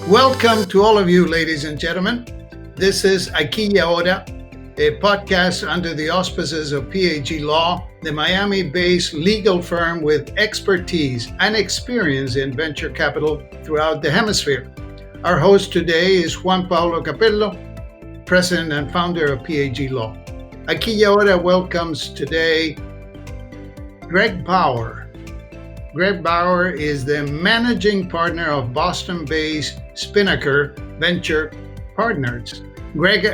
Welcome to all of you, ladies and gentlemen. This is Aqui Ahora, a podcast under the auspices of PAG.law, the Miami-based legal firm with expertise and experience in venture capital throughout the hemisphere. Our host today is Juan Cappello, president and founder of PAG.law. Aqui Ahora welcomes today Gregg Bauer. Gregg Bauer is the managing partner of Boston-based Spinnaker Venture Partners. Gregg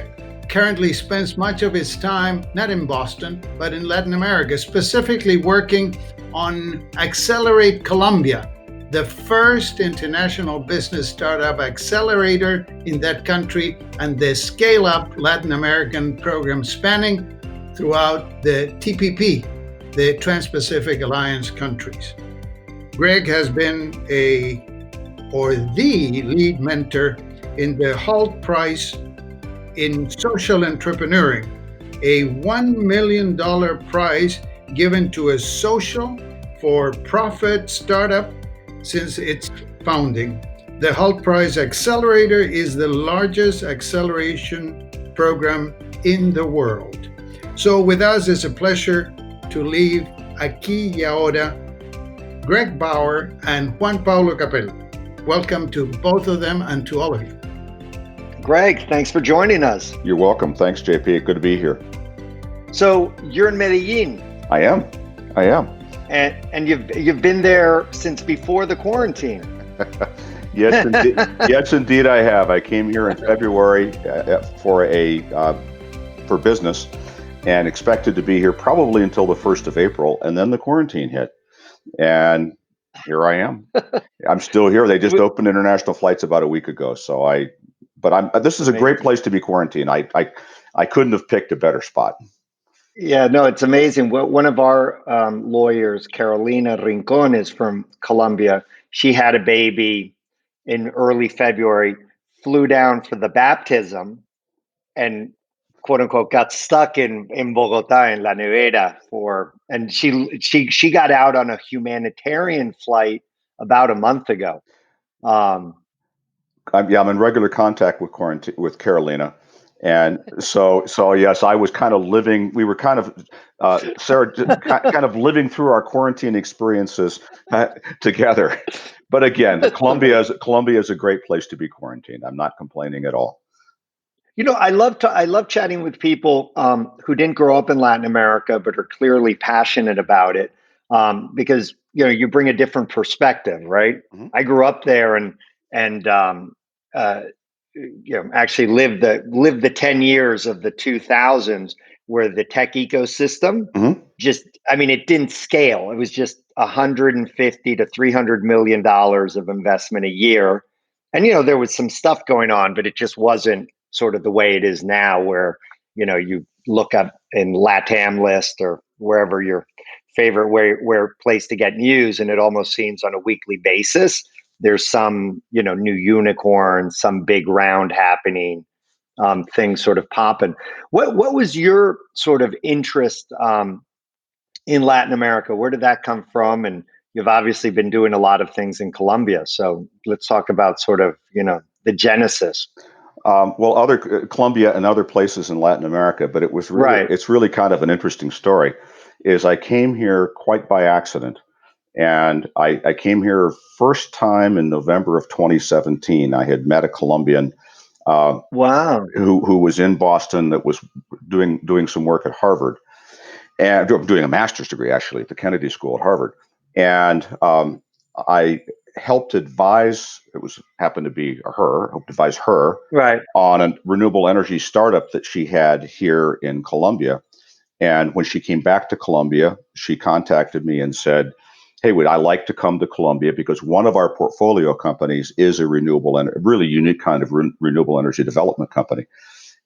currently spends much of his time not in Boston, but in Latin America, specifically working on Accelerate Colombia, the first international business startup accelerator in that country, and the ScaleUp Latin American program spanning throughout the TPP, the Trans-Pacific Alliance countries. Gregg has been the lead mentor in the Hult Prize in Social Entrepreneuring, a $1 million prize given to a social for-profit startup since its founding. The Hult Prize Accelerator is the largest acceleration program in the world. So with us, it's a pleasure to leave Aqui Ahora, Gregg Bauer and Juan Cappello. Welcome to both of them and to all of you. Gregg, thanks for joining us. You're welcome. Thanks, JP. Good to be here. So you're in Medellin. I am. And you've been there since before the quarantine. Yes, indeed. Yes, indeed, I have. I came here in February for business, and expected to be here probably until the 1st of April, and then the quarantine hit. And here I am. I'm still here. They just opened international flights about a week ago. This is a great place to be quarantined. I couldn't have picked a better spot. Yeah, no, it's amazing. One of our lawyers, Carolina Rincon, is from Colombia. She had a baby in early February, flew down for the baptism, and quote unquote got stuck in Bogota in La Nevera and she got out on a humanitarian flight about a month ago. I'm in regular contact with Carolina, and so yes, I was kind of living. We were kind of Sarah, kind of living through our quarantine experiences together. But again, Colombia is a great place to be quarantined. I'm not complaining at all. You know, I love chatting with people who didn't grow up in Latin America but are clearly passionate about it, because you bring a different perspective, right? Mm-hmm. I grew up there and actually lived the 10 years of the 2000s where the tech ecosystem it didn't scale. It was just $150 to $300 million of investment a year, and there was some stuff going on, but it just wasn't sort of the way it is now, where you look up in LatAm list or wherever your favorite where place to get news, and it almost seems on a weekly basis there's some new unicorn, some big round happening, things sort of popping. What was your sort of interest in Latin America? Where did that come from? And you've obviously been doing a lot of things in Colombia, so let's talk about sort of the genesis. Colombia and other places in Latin America, but it's really kind of an interesting story. Is I came here quite by accident, and I came here first time in November of 2017. I had met a Colombian, who was in Boston, that was doing some work at Harvard, and doing a master's degree actually at the Kennedy School at Harvard, and I helped advise her on a renewable energy startup that she had here in Colombia. And when she came back to Colombia, she contacted me and said, "Hey, would I like to come to Colombia, because one of our portfolio companies is a really unique kind of renewable energy development company."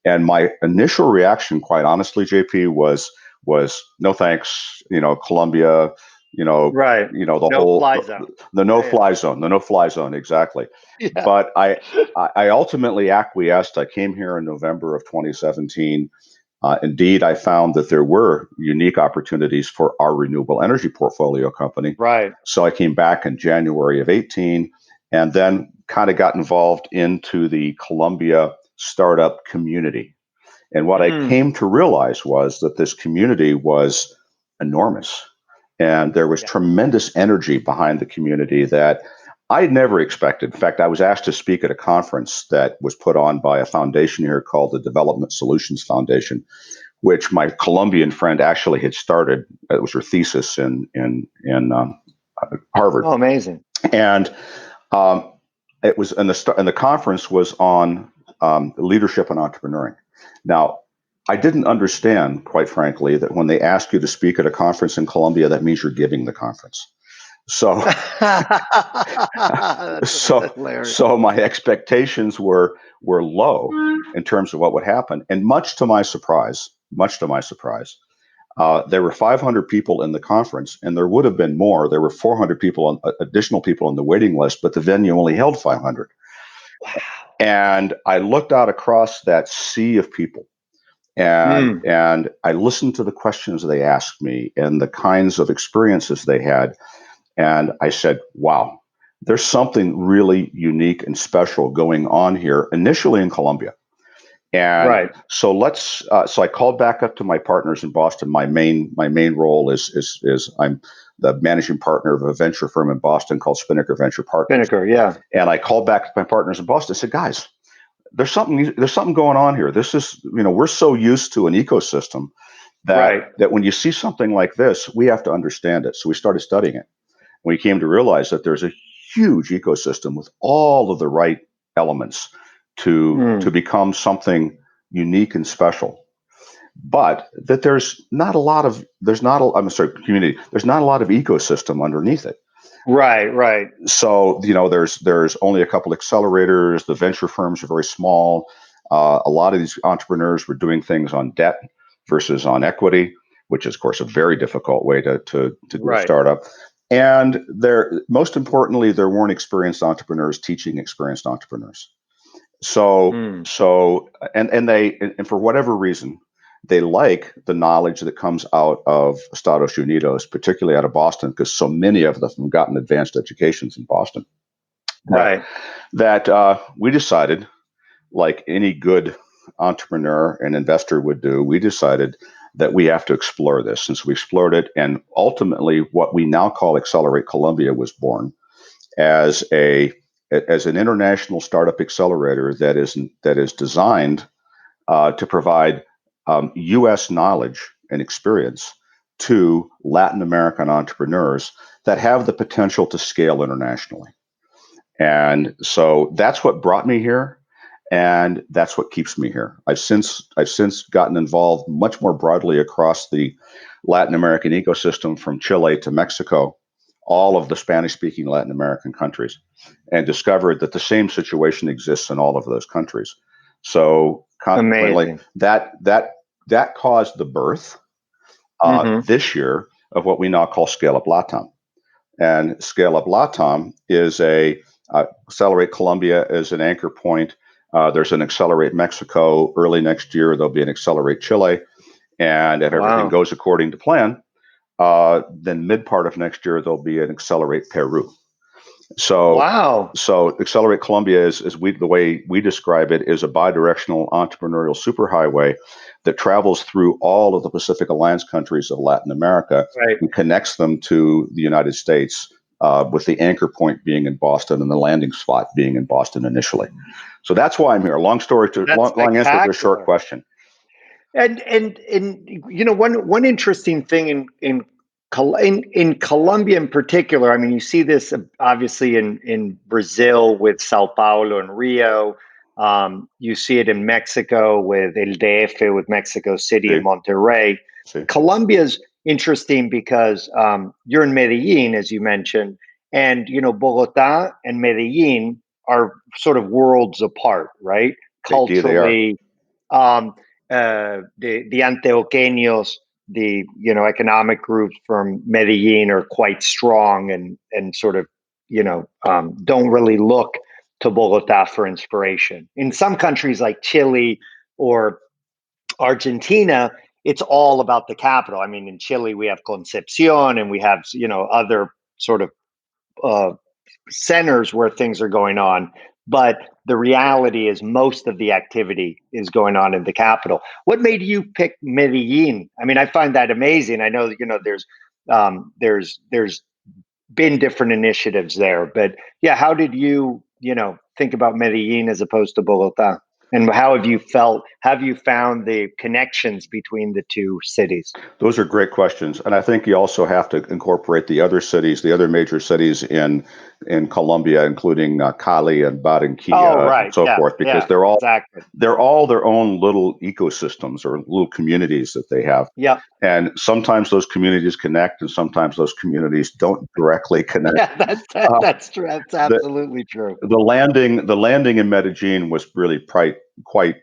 And my initial reaction, quite honestly, JP, was no thanks. Colombia. The no-fly zone, exactly. Yeah. But I ultimately acquiesced. I came here in November of 2017. Indeed, I found that there were unique opportunities for our renewable energy portfolio company. Right. So I came back in January of 18, and then kind of got involved into the Colombia startup community. And what I came to realize was that this community was enormous. And there was tremendous energy behind the community that I had never expected. In fact, I was asked to speak at a conference that was put on by a foundation here called the Development Solutions Foundation, which my Colombian friend actually had started. It was her thesis in Harvard. Oh, amazing! And it was, and the conference was on leadership and entrepreneuring. Now, I didn't understand, quite frankly, that when they ask you to speak at a conference in Colombia, that means you're giving the conference. So, so my expectations were low in terms of what would happen. And much to my surprise, there were 500 people in the conference, and there would have been more. There were 400 people, additional people on the waiting list, but the venue only held 500. Wow. And I looked out across that sea of people, and I listened to the questions they asked me and the kinds of experiences they had. And I said, wow, there's something really unique and special going on here, initially in Colombia. And so so I called back up to my partners in Boston. My main role is I'm the managing partner of a venture firm in Boston called Spinnaker Venture Partners. Spinnaker, yeah. And I called back to my partners in Boston. I said, guys, there's something going on here. This is, we're so used to an ecosystem that when you see something like this, we have to understand it. So we started studying it. We came to realize that there's a huge ecosystem with all of the right elements to become something unique and special, but that there's not a lot of community. There's not a lot of ecosystem underneath it. Right. So there's only a couple accelerators. The venture firms are very small. A lot of these entrepreneurs were doing things on debt versus on equity, which is, of course, a very difficult way to do a startup. And most importantly, there weren't experienced entrepreneurs teaching experienced entrepreneurs. So for whatever reason, they like the knowledge that comes out of Estados Unidos, particularly out of Boston, because so many of them have gotten advanced educations in Boston. That we decided, like any good entrepreneur and investor would do, we decided that we have to explore this. Since we explored it, and ultimately what we now call Accelerate Colombia was born as an international startup accelerator that is designed to provide U.S. knowledge and experience to Latin American entrepreneurs that have the potential to scale internationally. And so that's what brought me here. And that's what keeps me here. I've since gotten involved much more broadly across the Latin American ecosystem, from Chile to Mexico, all of the Spanish-speaking Latin American countries, and discovered that the same situation exists in all of those countries. So consequently, that caused the birth this year of what we now call ScaleUp LatAm. And ScaleUp LatAm is Accelerate Colombia is an anchor point. There's an Accelerate Mexico early next year. There'll be an Accelerate Chile. And if everything goes according to plan, then mid part of next year, there'll be an Accelerate Peru. So Accelerate Colombia is the way we describe it, is a bidirectional entrepreneurial superhighway that travels through all of the Pacific Alliance countries of Latin America and connects them to the United States, with the anchor point being in Boston and the landing spot being in Boston initially. So that's why I'm here. Long answer to a short question. And one interesting thing in Colombia in particular, I mean, you see this obviously in Brazil with Sao Paulo and Rio. You see it in Mexico with El DF, with Mexico City and Monterrey. Colombia's interesting because you're in Medellin, as you mentioned, and Bogota and Medellin are sort of worlds apart, right? Culturally, the Antioqueños, the economic groups from Medellin are quite strong and sort of don't really look to Bogota for inspiration. In some countries like Chile or Argentina, it's all about the capital. I mean, in Chile we have Concepcion and we have other sort of centers where things are going on. But the reality is most of the activity is going on in the capital. What made you pick Medellin? I mean, I find that amazing. I know there's been different initiatives there, but yeah, how did you think about Medellin as opposed to Bogota? And how have you found the connections between the two cities? Those are great questions. And I think you also have to incorporate the other cities, the other major cities in Colombia, including Cali and Barranquilla and so forth, because they're all their own little ecosystems or little communities that they have. Yeah. And sometimes those communities connect and sometimes those communities don't directly connect. Yeah, that's true. That's absolutely true. The landing in Medellin was really quite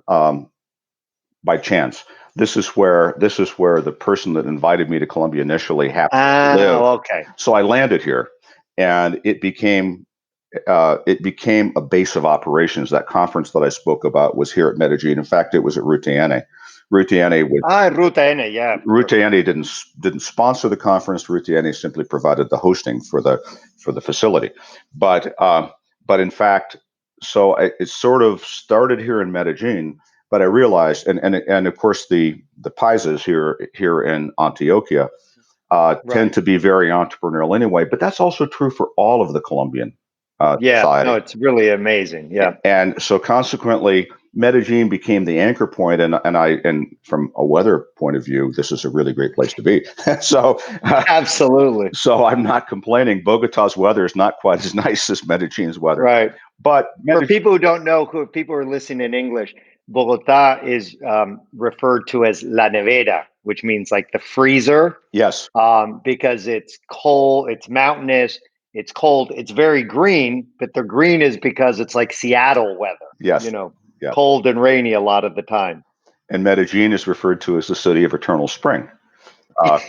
by chance. This is where the person that invited me to Colombia initially happened to live. Okay. So I landed here, and it became a base of operations. That conference that I spoke about was here at Medellin. In fact, it was at Ruta N. Ruta N didn't sponsor the conference. Ruta N simply provided the hosting for the facility. But in fact, so it sort of started here in Medellin. But I realized, and of course the paisas here in Antioquia tend to be very entrepreneurial anyway. But that's also true for all of the Colombian society. No, it's really amazing. Yeah, and so consequently, Medellin became the anchor point, and from a weather point of view, this is a really great place to be. So absolutely. So I'm not complaining. Bogota's weather is not quite as nice as Medellin's weather, right? But for people who don't know, who people are listening in English, Bogota is referred to as La Nevera, which means like the freezer. Yes. Because it's cold, it's mountainous, it's cold, it's very green, but the green is because it's like Seattle weather. Yes. Cold and rainy a lot of the time. And Medellin is referred to as the city of eternal spring.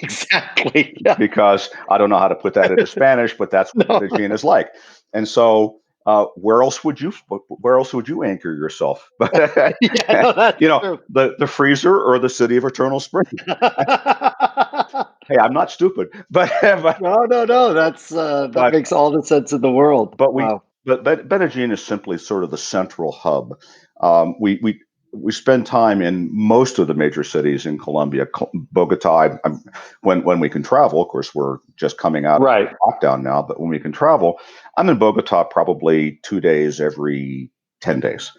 Exactly. Yeah. Because I don't know how to put that into Spanish, but that's what Medellin is like. And so where else would you anchor yourself? True. The freezer or the city of eternal spring. Hey, I'm not stupid, but no. That makes all the sense in the world. But Medellin is simply sort of the central hub. We spend time in most of the major cities in Colombia. Bogota, when we can travel, of course, we're just coming out of lockdown now, but when we can travel, I'm in Bogota probably 2 days every 10 days.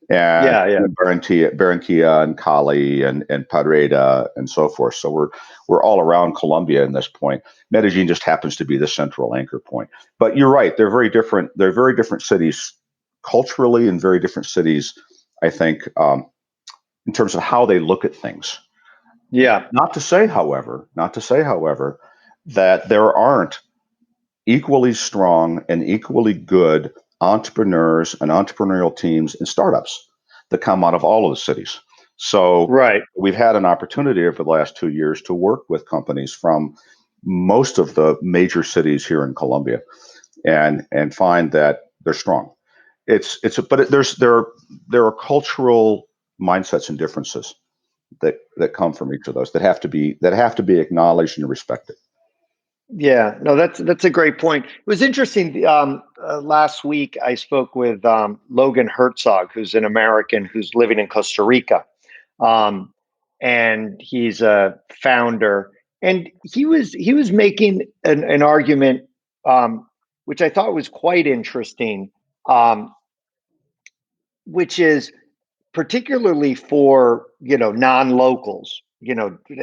And Barranquilla and Cali and Pareda and so forth. So we're all around Colombia in this point. Medellin just happens to be the central anchor point. But you're right; they're very different. They're very different cities culturally, and very different cities, I think, in terms of how they look at things. Yeah. Not to say, however, that there aren't equally strong and equally good entrepreneurs and entrepreneurial teams and startups that come out of all of the cities. So we've had an opportunity over the last 2 years to work with companies from most of the major cities here in Colombia, and find that they're strong. There are cultural mindsets and differences that come from each of those that have to be acknowledged and respected. Yeah, no, that's a great point. It was interesting. Last week, I spoke with Logan Herzog, who's an American who's living in Costa Rica, and he's a founder. And he was making an argument, which I thought was quite interesting, which is particularly for non-locals,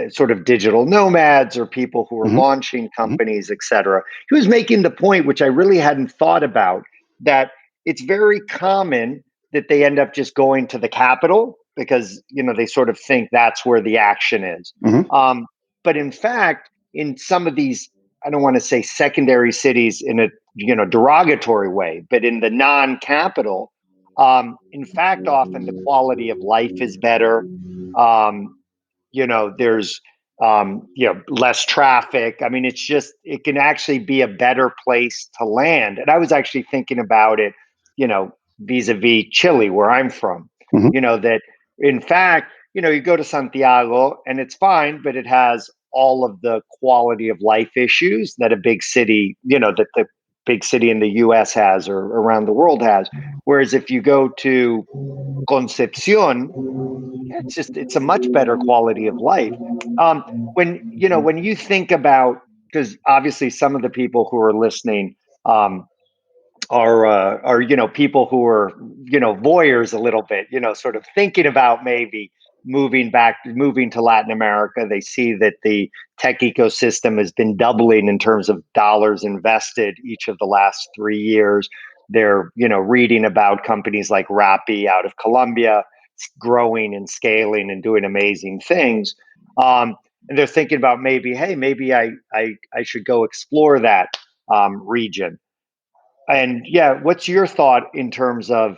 sort of digital nomads or people who are launching companies, et cetera. He was making the point, which I really hadn't thought about, that it's very common that they end up just going to the capital because they sort of think that's where the action is. But in fact, in some of these, I don't want to say secondary cities in a derogatory way, but in the non-capital, in fact, often the quality of life is better. There's less traffic. I mean, it can actually be a better place to land. And I was actually thinking about it, vis-a-vis Chile, where I'm from. That in fact, you go to Santiago and it's fine, but it has all of the quality of life issues that a big city, that the big city in the US has or around the world has. Whereas if you go to Concepcion, it's a much better quality of life. When you think about, because obviously some of the people who are listening are people who are voyeurs a little bit, sort of thinking about maybe moving to Latin America. They see that the tech ecosystem has been doubling in terms of dollars invested each of the last 3 years. They're reading about companies like Rappi out of Colombia growing and scaling and doing amazing things. And they're thinking about maybe I should go explore that region. And what's your thought in terms of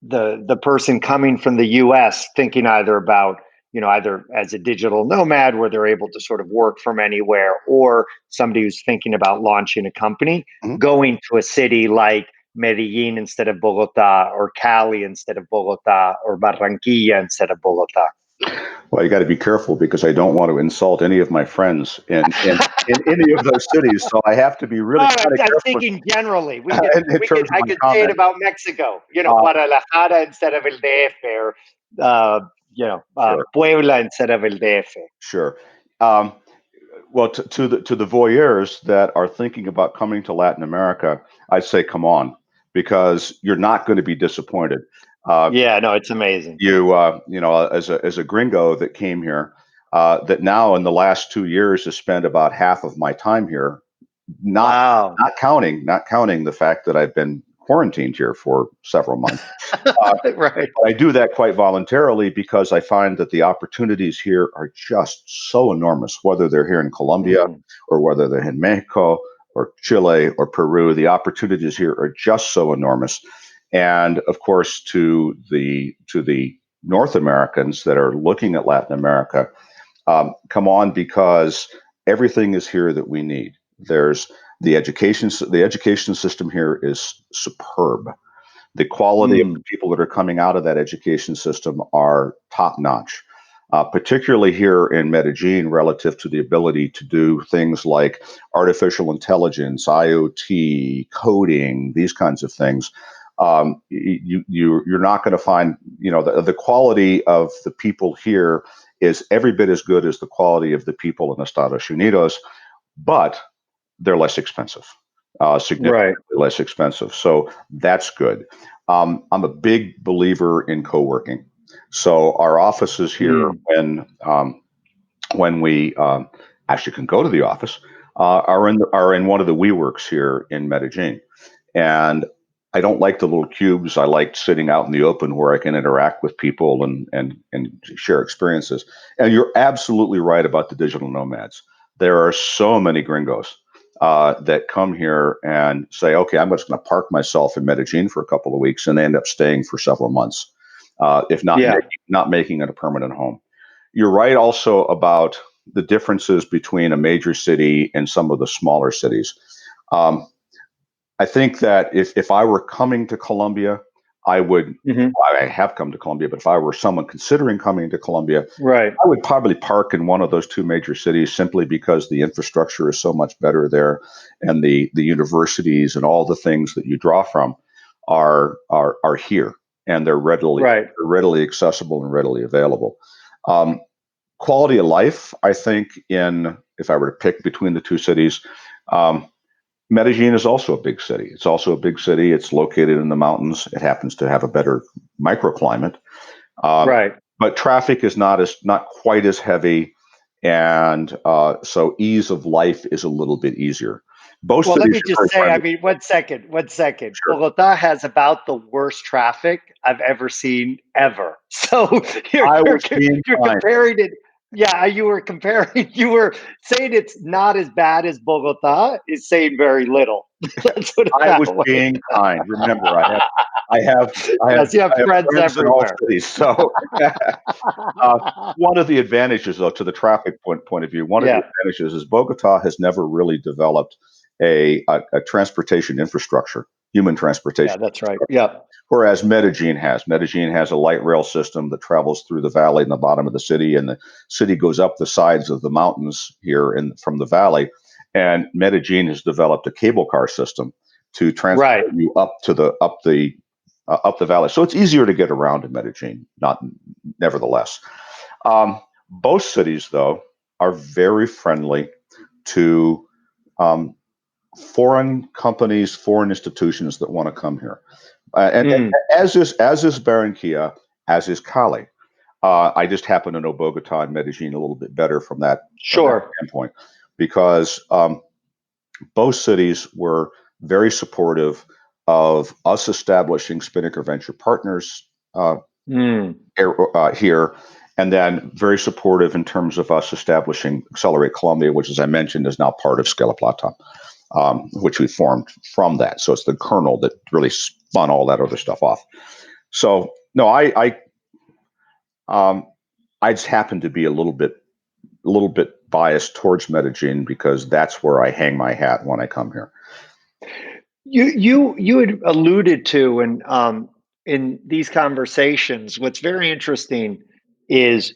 the person coming from the US thinking either about, either as a digital nomad where they're able to sort of work from anywhere, or somebody who's thinking about launching a company, going to a city like Medellin instead of Bogota, or Cali instead of Bogota, or Barranquilla instead of Bogota? Well, you got to be careful because I don't want to insult any of my friends in any of those cities. So I have to be really I'm careful. thinking generally. I could say it about Mexico. Guadalajara instead of El DF, or Sure. Puebla instead of El DF. Sure. Well, to the voyeurs that are thinking about coming to Latin America, I'd say come on, because you're not going to be disappointed. It's amazing. As a gringo that came here, that now in the last 2 years has spent about half of my time here, not counting the fact that I've been quarantined here for several months. Right. But I do that quite voluntarily because I find that the opportunities here are just so enormous, whether they're here in Colombia or whether they're in Mexico or Chile or Peru. The opportunities here are just so enormous. And of course, to the North Americans that are looking at Latin America, come on, because everything is here that we need. There's the education system here is superb. The quality of the people that are coming out of that education system are top notch, particularly here in Medellin, relative to the ability to do things like artificial intelligence, IoT, coding, these kinds of things. You're not going to find, the quality of the people here is every bit as good as the quality of the people in Estados Unidos, but they're less expensive, significantly less expensive. So that's good. I'm a big believer in co-working. So our offices here, when we actually can go to the office, are in one of the WeWorks here in Medellin. And I don't like the little cubes. I like sitting out in the open where I can interact with people and share experiences. And you're absolutely right about the digital nomads. There are so many gringos that come here and say, okay, I'm just going to park myself in Medellin for a couple of weeks, and they end up staying for several months, if not making it a permanent home. You're right also about the differences between a major city and some of the smaller cities. I think that if I were coming to Colombia, I would, I have come to Colombia, but if I were someone considering coming to Colombia, I would probably park in one of those two major cities, simply because the infrastructure is so much better there, and the universities and all the things that you draw from are here, and they're readily accessible and readily available. Quality of life, I think, if I were to pick between the two cities, Medellin is also a big city. It's also a big city. It's located in the mountains. It happens to have a better microclimate. But traffic is not quite as heavy, and so ease of life is a little bit easier. Well, let me just say, one second. Sure. Bogota has about the worst traffic I've ever seen ever. So you're comparing it. Yeah, you were saying it's not as bad as Bogota is saying very little. That's what I was being kind. Remember, I have friends everywhere. In all cities. So one of the advantages, though, to the traffic point of view, one of the advantages is Bogota has never really developed a transportation infrastructure, human transportation. Yeah, that's right. Yeah. Whereas Medellin has a light rail system that travels through the valley in the bottom of the city, and the city goes up the sides of the mountains here from the valley. And Medellin has developed a cable car system to transport you up the valley. So it's easier to get around in Medellin, nevertheless. Both cities, though, are very friendly to foreign companies, foreign institutions that want to come here. And as is Barranquilla, as is Cali. I just happen to know Bogota and Medellin a little bit better from that standpoint, because both cities were very supportive of us establishing Spinnaker Venture Partners here, and then very supportive in terms of us establishing Accelerate Colombia, which, as I mentioned, is now part of ScaleUp LatAm, which we formed from that. So it's the kernel that really spun all that other stuff off. So no, I just happen to be a little bit biased towards Medellin because that's where I hang my hat when I come here. You had alluded to, and in these conversations, what's very interesting is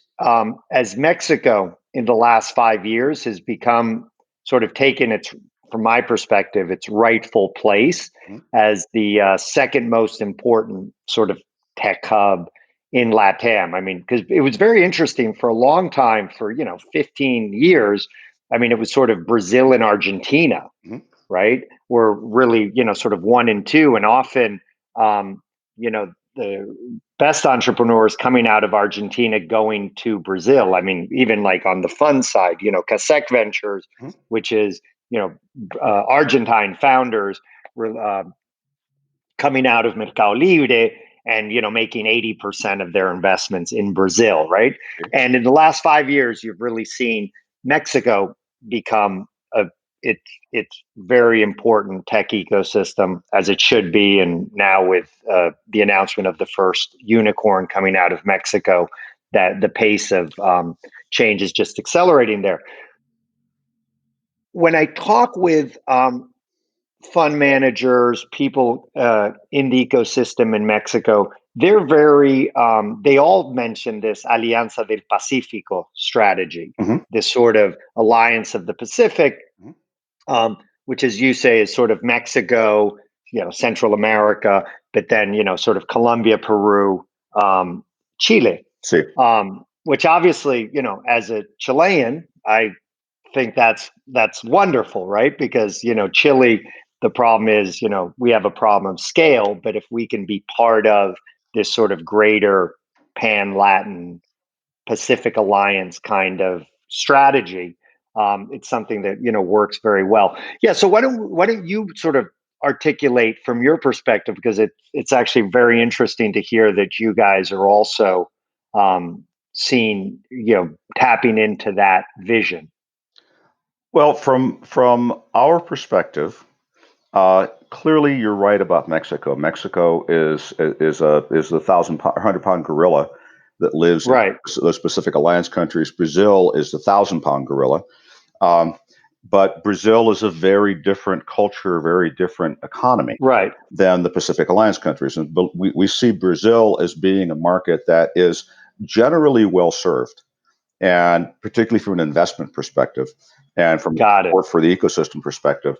as Mexico in the last 5 years has become sort of taken its, from my perspective, its rightful place as the second most important sort of tech hub in LatAm. I mean, because it was very interesting for a long time, for 15 years. I mean, it was sort of Brazil and Argentina, right? Were really sort of 1 and 2, and often the best entrepreneurs coming out of Argentina going to Brazil. I mean, even like on the fund side, Casec Ventures, which is Argentine founders coming out of Mercado Libre and making 80% of their investments in Brazil, right? And in the last 5 years, you've really seen Mexico become it's very important tech ecosystem, as it should be. And now with the announcement of the first unicorn coming out of Mexico, that the pace of change is just accelerating there. When I talk with fund managers, people in the ecosystem in Mexico, they're very, they all mention this Alianza del Pacífico strategy, this sort of alliance of the Pacific, which, as you say, is sort of Mexico, Central America, but then, sort of Colombia, Peru, Chile, which obviously, as a Chilean, I think that's wonderful, right? Because, Chile, the problem is, we have a problem of scale, but if we can be part of this sort of greater pan-Latin Pacific Alliance kind of strategy, it's something that works very well. Yeah. So why don't you sort of articulate from your perspective, because it's actually very interesting to hear that you guys are also seeing, tapping into that vision. Well, from our perspective, clearly you're right about Mexico. Mexico is the 1,100-pound gorilla that lives in those Pacific Alliance countries. Brazil is the 1,000-pound gorilla. But Brazil is a very different culture, very different economy than the Pacific Alliance countries. And we see Brazil as being a market that is generally well served, and particularly from an investment perspective and from support for the ecosystem perspective,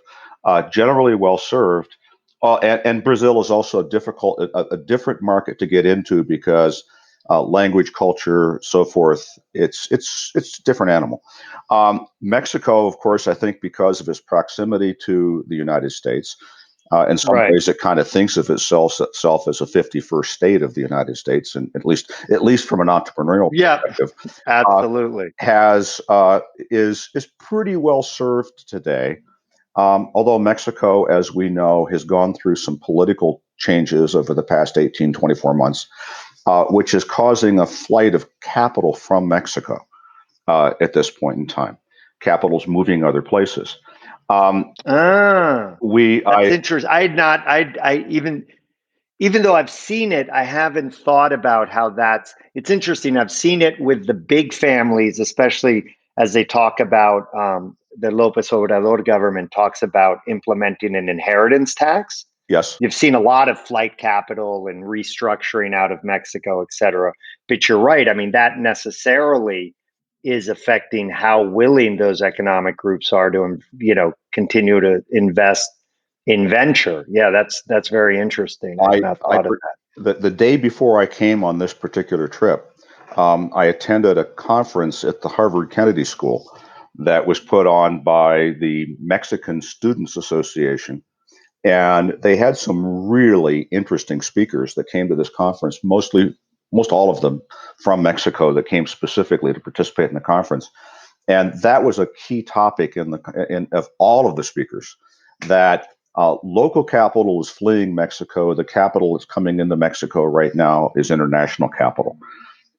generally well served. And Brazil is also a different market to get into because language, culture, so forth. It's a different animal. Mexico, of course, I think because of its proximity to the United States, in some ways it kind of thinks of itself as a 51st state of the United States, and at least from an entrepreneurial perspective, absolutely is pretty well served today. Although Mexico, as we know, has gone through some political changes over the past 18, 24 months, which is causing a flight of capital from Mexico at this point in time. Capital's moving other places. That's interesting. Even though I've seen it, I haven't thought about how it's interesting. I've seen it with the big families, especially as they talk about the López Obrador government talks about implementing an inheritance tax. Yes. You've seen a lot of flight capital and restructuring out of Mexico, et cetera. But you're right. I mean, that necessarily is affecting how willing those economic groups are to, continue to invest in venture. Yeah, that's very interesting. I had not thought of that. The day before I came on this particular trip, I attended a conference at the Harvard Kennedy School that was put on by the Mexican Students Association. And they had some really interesting speakers that came to this conference, most all of them from Mexico that came specifically to participate in the conference. And that was a key topic of all of the speakers, that local capital is fleeing Mexico. The capital that's coming into Mexico right now is international capital.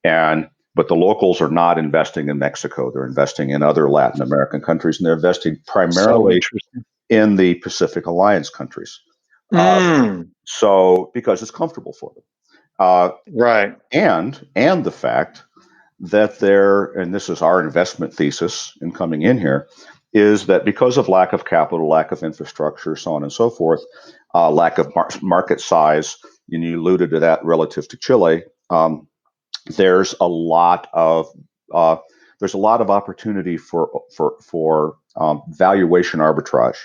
But the locals are not investing in Mexico. They're investing in other Latin American countries, and they're investing primarily in the Pacific Alliance countries. So because it's comfortable for them. Right. And the fact that and this is our investment thesis in coming in here, is that because of lack of capital, lack of infrastructure, so on and so forth, lack of market size, and you alluded to that relative to Chile, there's a lot of opportunity for valuation arbitrage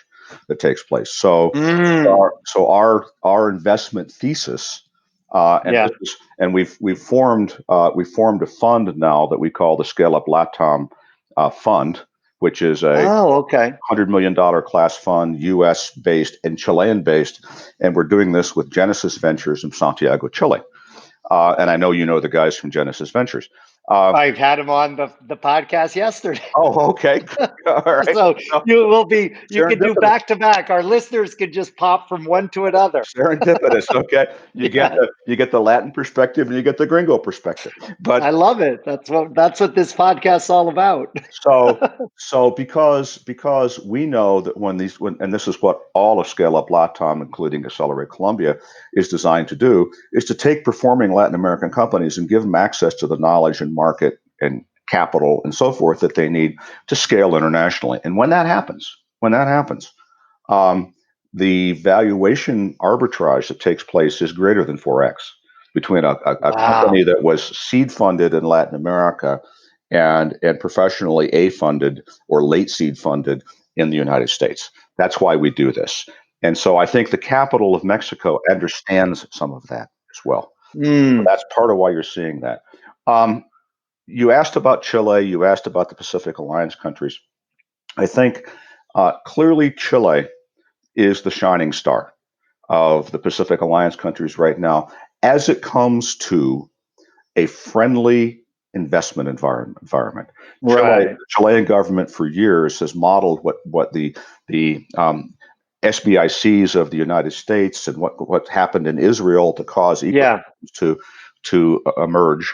that takes place. So our investment thesis, and we've formed a fund now that we call the ScaleUp LatAm fund, which is a $100 million class fund, U.S. based and Chilean based, and we're doing this with Genesis Ventures in Santiago, Chile. And I know you know the guys from Genesis Ventures. I've had him on the podcast yesterday. Oh, okay. All right. So you can do back to back. Our listeners could just pop from one to another. Serendipitous. Okay. You get the Latin perspective and you get the gringo perspective. But I love it. That's what this podcast's all about. So because we know that and this is what all of ScaleUp LatAm, including Accelerate Colombia, is designed to do, is to take performing Latin American companies and give them access to the knowledge and market and capital and so forth that they need to scale internationally. And when that happens, the valuation arbitrage that takes place is greater than 4x between a company that was seed funded in Latin America and professionally A funded or late seed funded in the United States. That's why we do this. And so I think the capital of Mexico understands some of that as well. So that's part of why you're seeing that. You asked about Chile. You asked about the Pacific Alliance countries. I think clearly Chile is the shining star of the Pacific Alliance countries right now as it comes to a friendly investment environment. Right. The Chilean government for years has modeled what the SBICs of the United States and what happened in Israel to cause ecosystems to emerge.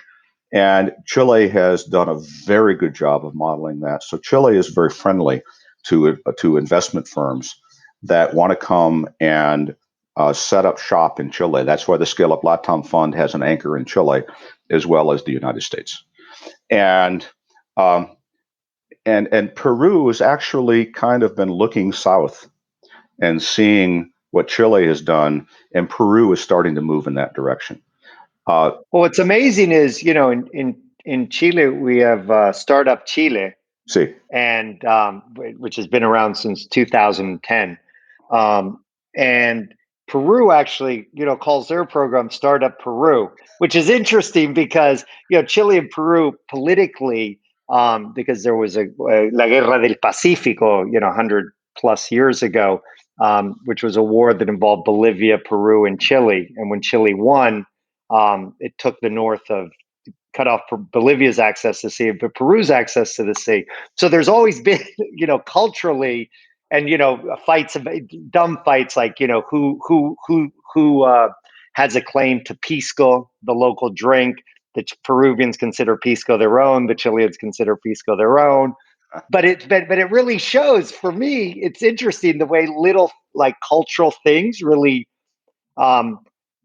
And Chile has done a very good job of modeling that. So Chile is very friendly to investment firms that want to come and set up shop in Chile. That's why the ScaleUp LatAm Fund has an anchor in Chile, as well as the United States. And Peru has actually kind of been looking south and seeing what Chile has done, and Peru is starting to move in that direction. Well, what's amazing is, in Chile, we have Startup Chile, and which has been around since 2010. And Peru actually, calls their program Startup Peru, which is interesting because, Chile and Peru politically, because there was La Guerra del Pacífico, 100 plus years ago, which was a war that involved Bolivia, Peru, and Chile. And when Chile won, it took the north cut off Bolivia's access to the sea, but Peru's access to the sea. So there's always been, culturally, and dumb fights like who has a claim to pisco, the local drink. The Peruvians consider pisco their own. The Chileans consider pisco their own. But it really shows, for me, it's interesting the way little cultural things really.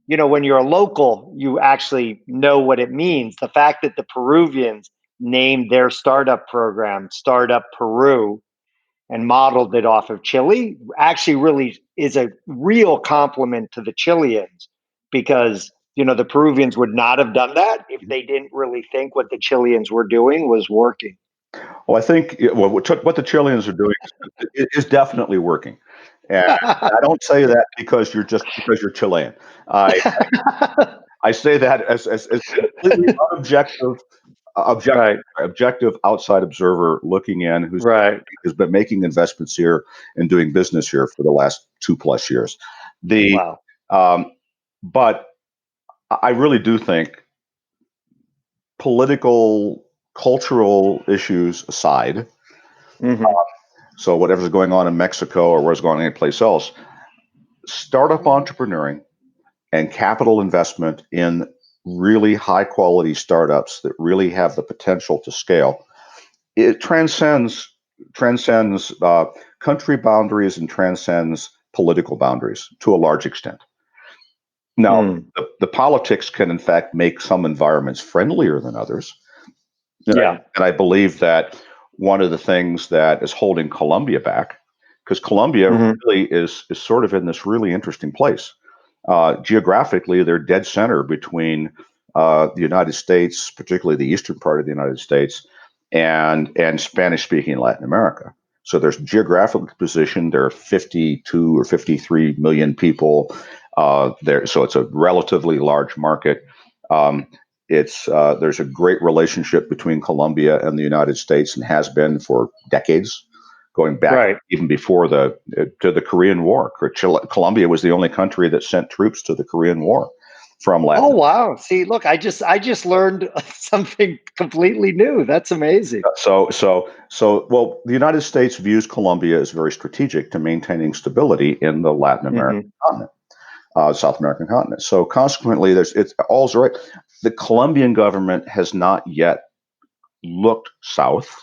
When you're a local, you actually know what it means. The fact that the Peruvians named their startup program Startup Peru and modeled it off of Chile actually really is a real compliment to the Chileans, because, the Peruvians would not have done that if they didn't really think what the Chileans were doing was working. Well, I think what the Chileans are doing is definitely working, and I don't say that because you're Chilean. I I say that as completely unobjective, Right. objective outside observer looking in Right. who's been making investments here and doing business here for the last 2+ years. The Wow. but I really do think political, cultural issues aside, Hmm. so whatever's going on in Mexico or what's going on anyplace else, startup entrepreneuring and capital investment in really high quality startups that really have the potential to scale, it transcends country boundaries and transcends political boundaries to a large extent. Now, Mm. the politics can in fact make some environments friendlier than others. Yeah. And I believe that one of the things that is holding Colombia back, because Colombia Hmm. really is sort of in this really interesting place. Geographically, they're dead center between the United States, particularly the eastern part of the United States, and Spanish-speaking Latin America. So there's geographical position. There are 52 or 53 million people there, so it's a relatively large market. Um, there's a great relationship between Colombia and the United States, and has been for decades, going back Right. even before the Korean War. Colombia was the only country that sent troops to the Korean War from Latin. Oh, wow. See, look, I just learned something completely new. That's amazing. Well, the United States views Colombia as very strategic to maintaining stability in the Latin American continent, South American continent. So consequently, it's all's right. The Colombian government has not yet looked south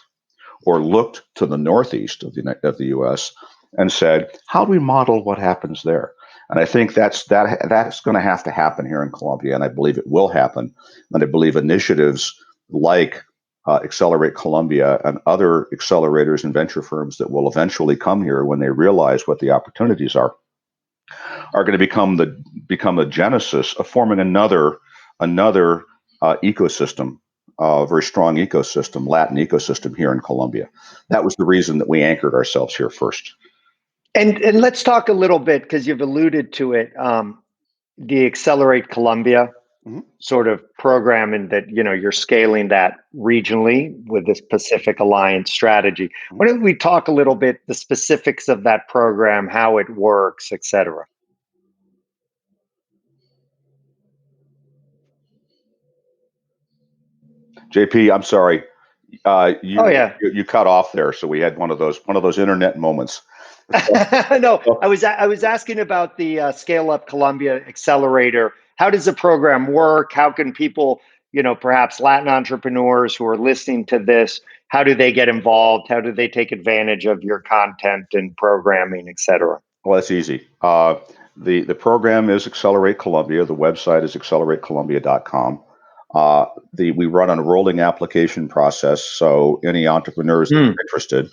or looked to the northeast of the U.S. and said, "How do we model what happens there?" And I think that's going to have to happen here in Colombia, and I believe it will happen. And I believe initiatives like Accelerate Colombia and other accelerators and venture firms that will eventually come here when they realize what the opportunities are going to become the genesis of forming another ecosystem, very strong ecosystem, Latin ecosystem here in Colombia. That was the reason that we anchored ourselves here first. And let's talk a little bit, because you've alluded to it, the Accelerate Colombia sort of program, and that you're scaling that regionally with this Pacific Alliance strategy. Why don't we talk a little bit the specifics of that program, how it works, et cetera? JP, I'm sorry. Oh, yeah. You cut off there, so we had one of those internet moments. No, I was asking about the ScaleUp Colombia Accelerator. How does the program work? How can people, perhaps Latin entrepreneurs who are listening to this, how do they get involved? How do they take advantage of your content and programming, et cetera? Well, that's easy. The program is Accelerate Colombia. The website is acceleratecolombia.com. We run on a rolling application process, so any entrepreneurs that are interested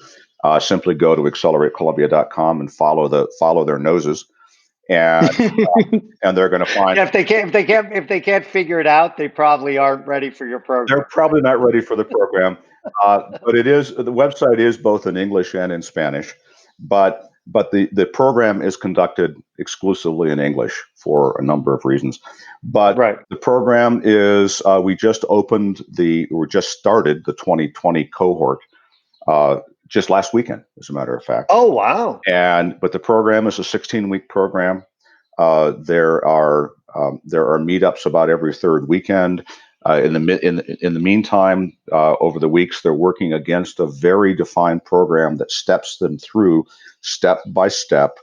simply go to acceleratecolombia.com and follow their noses, and they're going to find. Yeah, if they can't figure it out, they probably aren't ready for your program. They're probably not ready for the program, but the website is both in English and in Spanish, but the program is conducted exclusively in English for a number of reasons. But the program is we just started the 2020 cohort just last weekend, as a matter of fact. Oh, wow! But the program is a 16-week program. There are meetups about every third weekend. In the meantime, over the weeks, they're working against a very defined program that steps them through step by step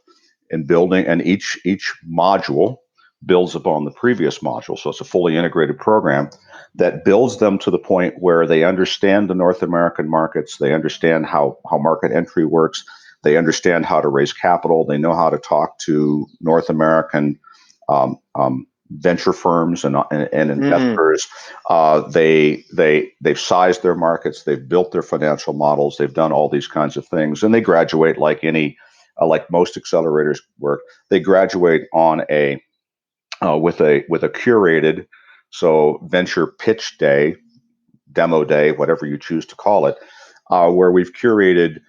in building, and each module builds upon the previous module. So it's a fully integrated program that builds them to the point where they understand the North American markets, they understand how market entry works, they understand how to raise capital, they know how to talk to North American venture firms and investors. They've sized their markets, they've built their financial models, they've done all these kinds of things, and they graduate like most accelerators work. They graduate on with a curated, so venture pitch day, demo day, whatever you choose to call it, where we've curated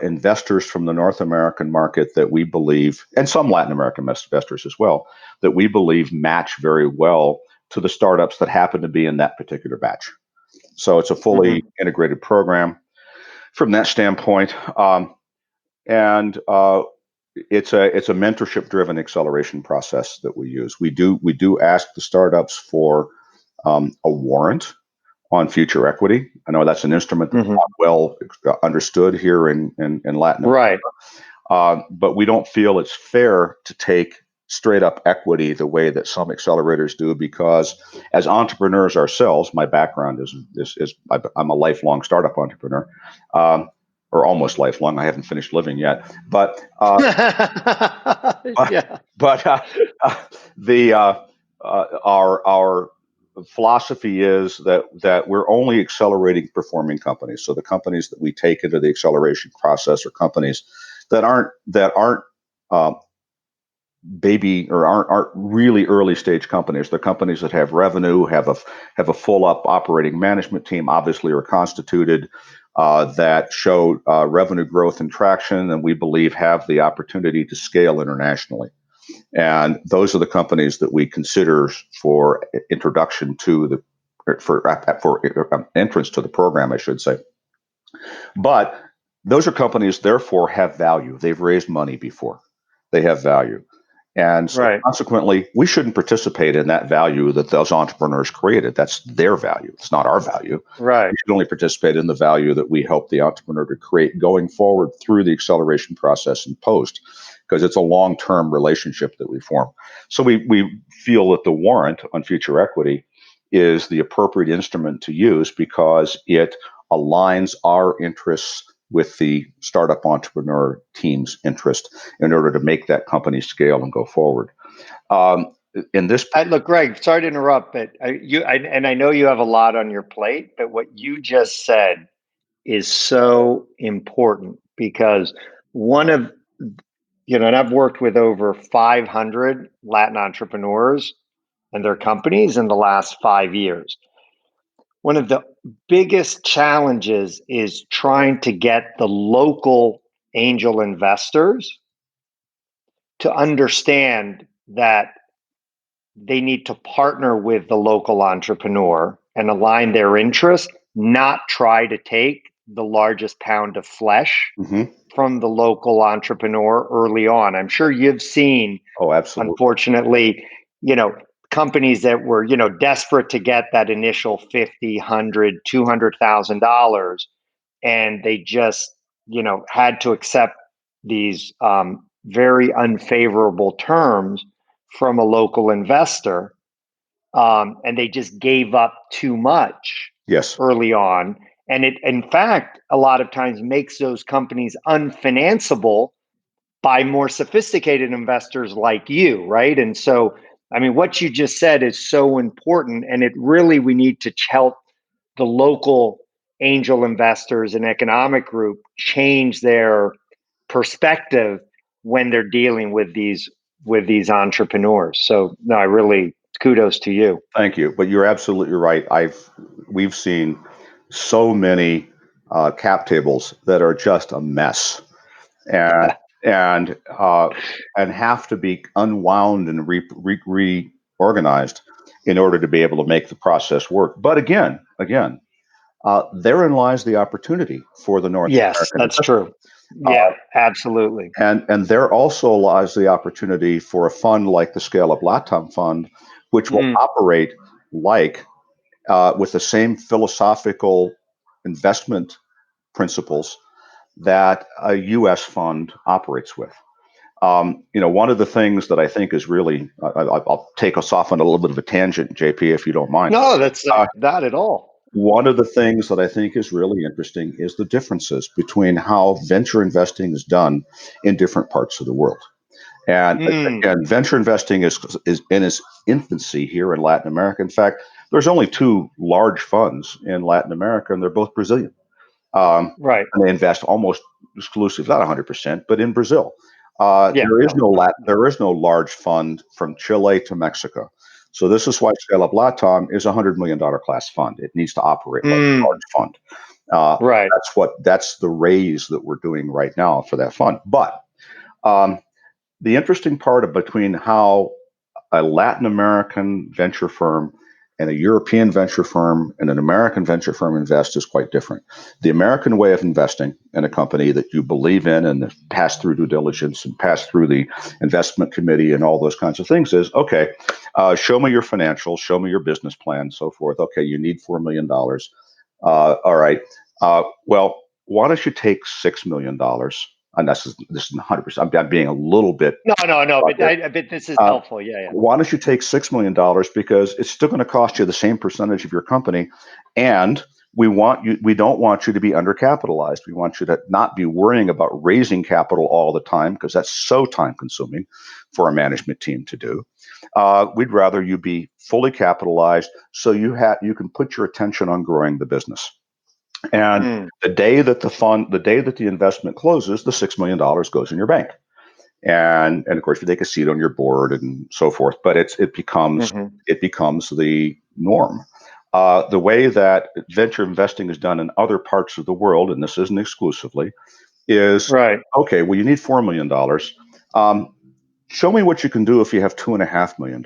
investors from the North American market that we believe, and some Latin American investors as well, that we believe match very well to the startups that happen to be in that particular batch. So it's a fully integrated program from that standpoint. And it's a mentorship-driven acceleration process that we use. We do ask the startups for a warrant on future equity. I know that's an instrument that's not well understood here in Latin America. Right. But we don't feel it's fair to take straight up equity the way that some accelerators do, because as entrepreneurs ourselves, my background is I'm a lifelong startup entrepreneur. Or almost lifelong. I haven't finished living yet, but yeah. Our philosophy is that we're only accelerating performing companies. So the companies that we take into the acceleration process are companies that aren't baby or aren't really early stage companies. They're companies that have revenue, have a full up operating management team, obviously are constituted, that show revenue growth and traction, and we believe have the opportunity to scale internationally. And those are the companies that we consider for introduction to for entrance to the program, I should say. But those are companies, therefore, have value. They've raised money before. They have value. And so consequently, we shouldn't participate in that value that those entrepreneurs created. That's their value. It's not our value. Right. We should only participate in the value that we help the entrepreneur to create going forward through the acceleration process and post, because it's a long-term relationship that we form. So we feel that the warrant on future equity is the appropriate instrument to use because it aligns our interests with the startup entrepreneur team's interest in order to make that company scale and go forward. Look, Gregg, sorry to interrupt, but I know you have a lot on your plate, but what you just said is so important because and I've worked with over 500 Latin entrepreneurs and their companies in the last 5 years. One of the biggest challenges is trying to get the local angel investors to understand that they need to partner with the local entrepreneur and align their interests, not try to take the largest pound of flesh from the local entrepreneur early on. I'm sure you've seen, absolutely, unfortunately, companies that were, desperate to get that initial $50, $100, $200,000, and they just, had to accept these very unfavorable terms from a local investor, and they just gave up too much early on. And it, in fact, a lot of times makes those companies unfinanceable by more sophisticated investors like you, right? And so, I mean, what you just said is so important, and we need to help the local angel investors and economic group change their perspective when they're dealing with these entrepreneurs. So, no, I really kudos to you. Thank you. But you're absolutely right. We've seen so many cap tables that are just a mess, and have to be unwound and reorganized in order to be able to make the process work. But again, therein lies the opportunity for the North American. Yes, that's true. Yeah, absolutely. And there also lies the opportunity for a fund like the ScaleUp LatAm fund, which will operate with the same philosophical investment principles that a U.S. fund operates with. One of the things that I think is really, I'll take us off on a little bit of a tangent, JP, if you don't mind. No, that's not at all. One of the things that I think is really interesting is the differences between how venture investing is done in different parts of the world. And again, venture investing is in its infancy here in Latin America. In fact, there's only two large funds in Latin America, and they're both Brazilian. Right. And they invest almost exclusively, not 100%, but in Brazil. There is no large fund from Chile to Mexico. So this is why ScaleUp LatAm is a $100 million class fund. It needs to operate like a large fund. Right. That's the raise that we're doing right now for that fund. But the interesting part between how a Latin American venture firm and a European venture firm and an American venture firm invest is quite different. The American way of investing in a company that you believe in and pass through due diligence and pass through the investment committee and all those kinds of things is, okay, show me your financials, show me your business plan, so forth. Okay, you need $4 million. All right. Well, why don't you take $6 million? And this is 100%. I'm being a little bit. No. But this is helpful. Yeah. Why don't you take $6 million, because it's still going to cost you the same percentage of your company, and we don't want you to be undercapitalized. We want you to not be worrying about raising capital all the time, because that's so time consuming for a management team to do. We'd rather you be fully capitalized so you can put your attention on growing the business. And the day that the investment closes, the $6 million goes in your bank. And of course, you take a seat on your board and so forth, but it becomes the norm. The way that venture investing is done in other parts of the world, and this isn't exclusively, is right. Okay, well, you need $4 million. Show me what you can do if you have $2.5 million.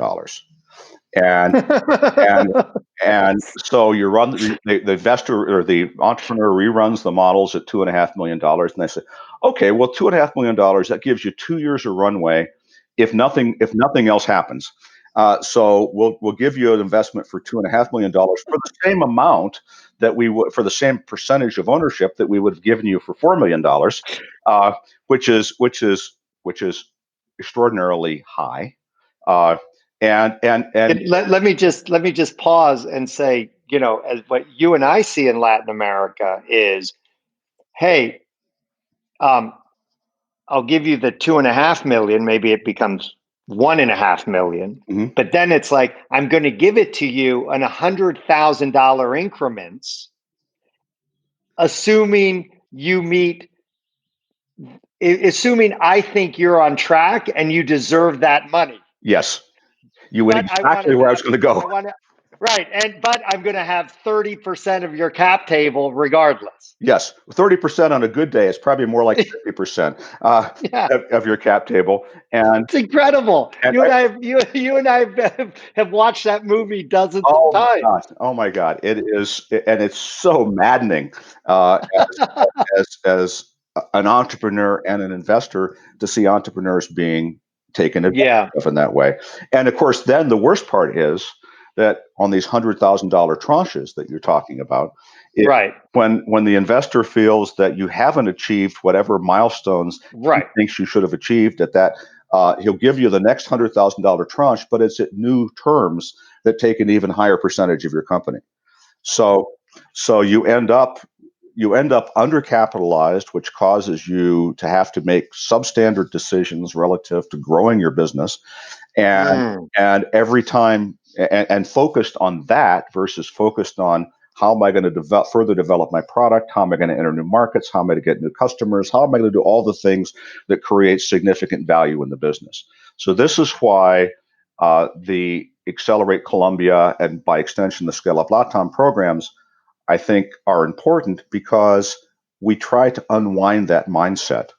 And so you run the investor or the entrepreneur reruns the models at $2.5 million, and they say, okay, well, $2.5 million, that gives you 2 years of runway if nothing else happens. So we'll give you an investment for $2.5 million for the same amount that we would, for the same percentage of ownership that we would have given you for $4 million, which is extraordinarily high. And let me just pause and say, as what you and I see in Latin America is, hey, I'll give you the 2.5 million. Maybe it becomes 1.5 million, but then it's like, I'm going to give it to you in $100,000 increments, assuming I think you're on track and you deserve that money. Yes. You went exactly where I was going to go. Right. But I'm going to have 30% of your cap table regardless. Yes. 30% on a good day. It's probably more like 50% of your cap table. And it's incredible. You and I have watched that movie dozens of times. Oh my God. It is. And it's so maddening as an entrepreneur and an investor to see entrepreneurs being taken advantage of in that way. And of course, then the worst part is that on these $100,000 tranches that you're talking about, when the investor feels that you haven't achieved whatever milestones he thinks you should have achieved at that, he'll give you the next $100,000 tranche, but it's at new terms that take an even higher percentage of your company. So you end up undercapitalized, which causes you to have to make substandard decisions relative to growing your business, and every time and focused on that versus focused on how am I going to further develop my product, how am I going to enter new markets, how am I going to get new customers, how am I going to do all the things that create significant value in the business. So this is why the Accelerate Colombia and by extension the ScaleUp LatAm programs, I think, are important because we try to unwind that mindset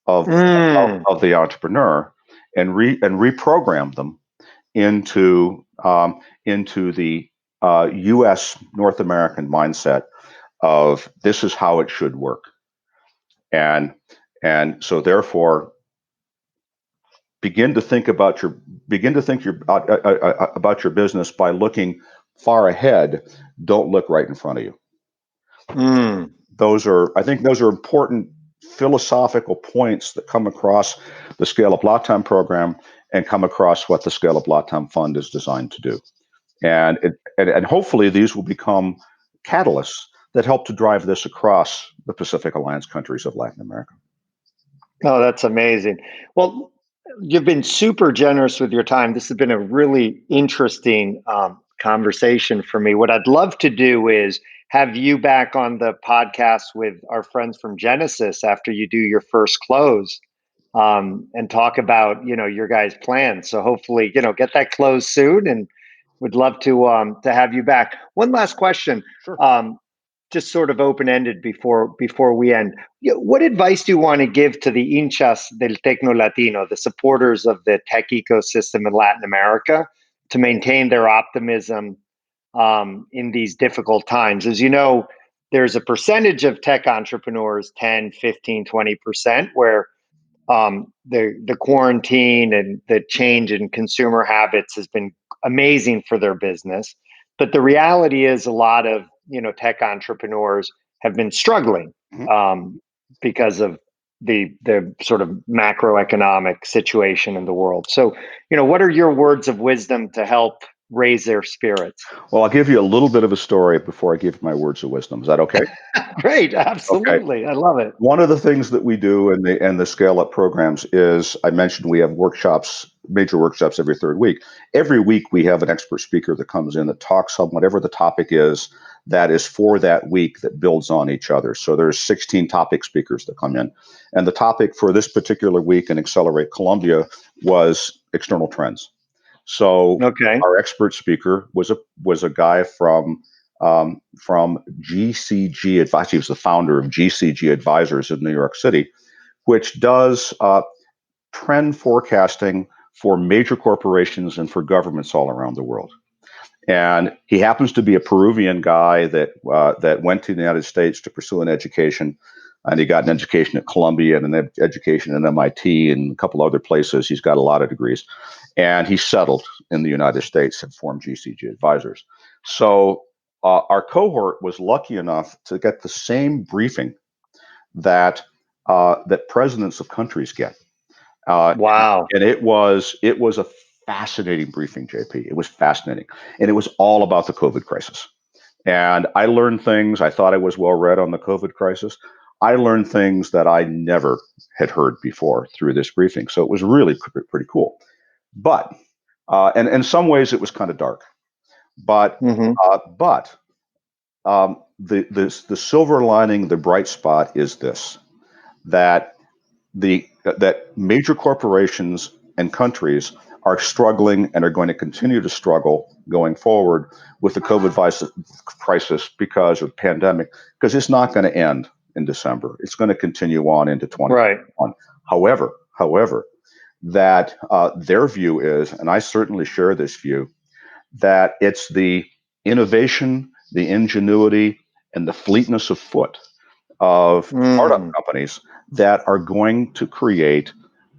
of the entrepreneur and reprogram them into the U.S. North American mindset of this is how it should work, and so therefore begin to think about your business by looking far ahead. Don't look right in front of you. I think those are important philosophical points that come across the ScaleUp LatAm program and come across what the ScaleUp LatAm fund is designed to do. And hopefully these will become catalysts that help to drive this across the Pacific Alliance countries of Latin America. Oh, that's amazing. Well, you've been super generous with your time. This has been a really interesting conversation for me. What I'd love to do is have you back on the podcast with our friends from Genesis after you do your first close, and talk about your guys' plans. So hopefully get that closed soon, and would love to have you back. One last question. Sure. just sort of open-ended before we end. What advice do you want to give to the hinchas del TecnoLatino, the supporters of the tech ecosystem in Latin America, to maintain their optimism in these difficult times? As you know, there's a percentage of tech entrepreneurs, 10, 15, 20%, where the quarantine and the change in consumer habits has been amazing for their business. But the reality is a lot of tech entrepreneurs have been struggling because of the sort of macroeconomic situation in the world. So, what are your words of wisdom to help raise their spirits? Well, I'll give you a little bit of a story before I give my words of wisdom. Is that okay? Great, absolutely. Okay. I love it. One of the things that we do in the Scale Up programs is, I mentioned we have workshops, major workshops every third week. Every week we have an expert speaker that comes in that talks on whatever the topic is that is for that week that builds on each other. So there's 16 topic speakers that come in. And the topic for this particular week in Accelerate Colombia was external trends. So our expert speaker was a guy from GCG Advisors. He was the founder of GCG Advisors in New York City, which does trend forecasting for major corporations and for governments all around the world. And he happens to be a Peruvian guy that went to the United States to pursue an education. And he got an education at Columbia and an education at MIT and a couple other places. He's got a lot of degrees. And he settled in the United States and formed GCG Advisors. So our cohort was lucky enough to get the same briefing that presidents of countries get. Wow! And it was a fascinating briefing, JP. It was fascinating, and it was all about the COVID crisis. And I learned things. I thought I was well read on the COVID crisis. I learned things that I never had heard before through this briefing. So it was really pretty cool. But and in some ways it was kind of dark. But the silver lining, the bright spot is this: that major corporations and countries are struggling and are going to continue to struggle going forward with the COVID crisis because of the pandemic, because it's not going to end in December. It's going to continue on into 2021. Right. However, that their view is, and I certainly share this view, that it's the innovation, the ingenuity, and the fleetness of foot of startup companies that are going to create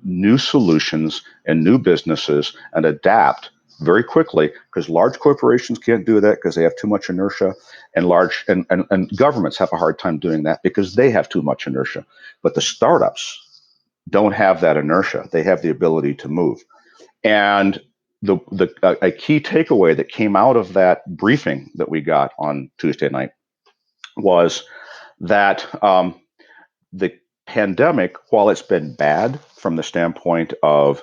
new solutions and new businesses and adapt very quickly, because large corporations can't do that because they have too much inertia, and and governments have a hard time doing that because they have too much inertia. But the startups don't have that inertia. They have the ability to move. And a key takeaway that came out of that briefing that we got on Tuesday night was that the pandemic, while it's been bad from the standpoint of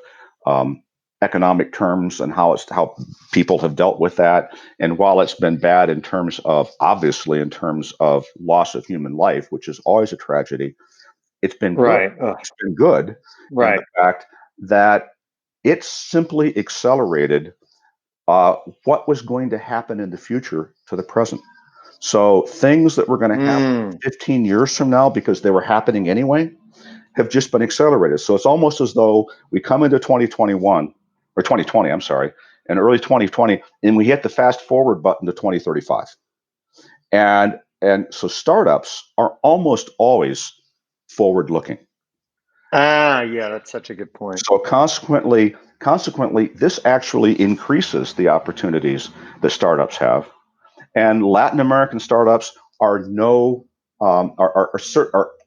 economic terms and how people have dealt with that, and while it's been bad in terms of loss of human life, which is always a tragedy, it's been good. It's been good. Right. In the fact that it simply accelerated what was going to happen in the future to the present. So things that were going to happen 15 years from now, because they were happening anyway, have just been accelerated. So it's almost as though we come into 2021 or 2020, I'm sorry, and early 2020, and we hit the fast forward button to 2035. And so startups are almost always forward looking. Yeah, that's such a good point. So consequently, this actually increases the opportunities that startups have. And Latin American startups are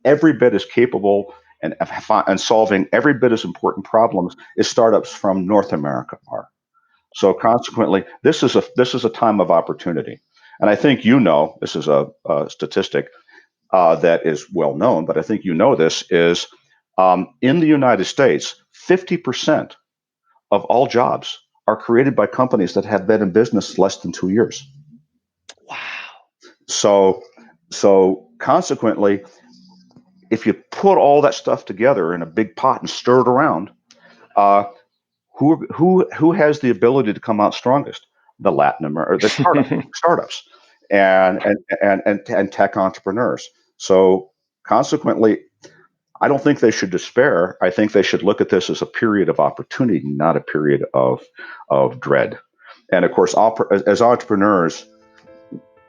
every bit as capable and solving every bit as important problems as startups from North America are. So consequently, this is a time of opportunity. And I think this is a statistic that is well known, but I think this is in the United States, 50% of all jobs are created by companies that have been in business less than 2 years. Wow. So consequently, if you put all that stuff together in a big pot and stir it around, who has the ability to come out strongest? The startups. and tech entrepreneurs. So consequently, I don't think they should despair. I think they should look at this as a period of opportunity, not a period of dread. And of course, as entrepreneurs,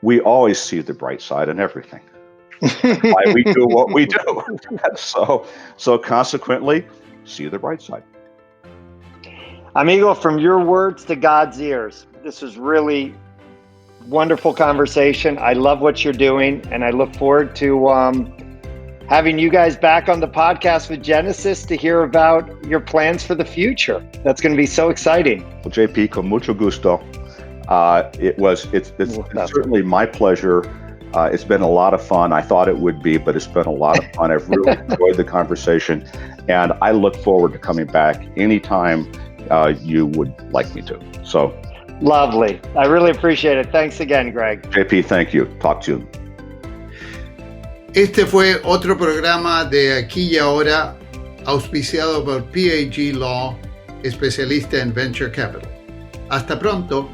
we always see the bright side in everything. Why we do what we do. So consequently, see the bright side. Amigo, from your words to God's ears, this was really wonderful conversation. I love what you're doing, and I look forward to having you guys back on the podcast with Genesis to hear about your plans for the future. That's going to be so exciting. Well, JP, con mucho gusto. It's certainly my pleasure. It's been a lot of fun. I thought it would be, but it's been a lot of fun. I've really enjoyed the conversation, and I look forward to coming back anytime you would like me to. So lovely. I really appreciate it. Thanks again, Gregg. JP, thank you. Talk to you. Este fue otro programa de Aquí y Ahora, auspiciado por PAG.law, especialista en Venture Capital. Hasta pronto.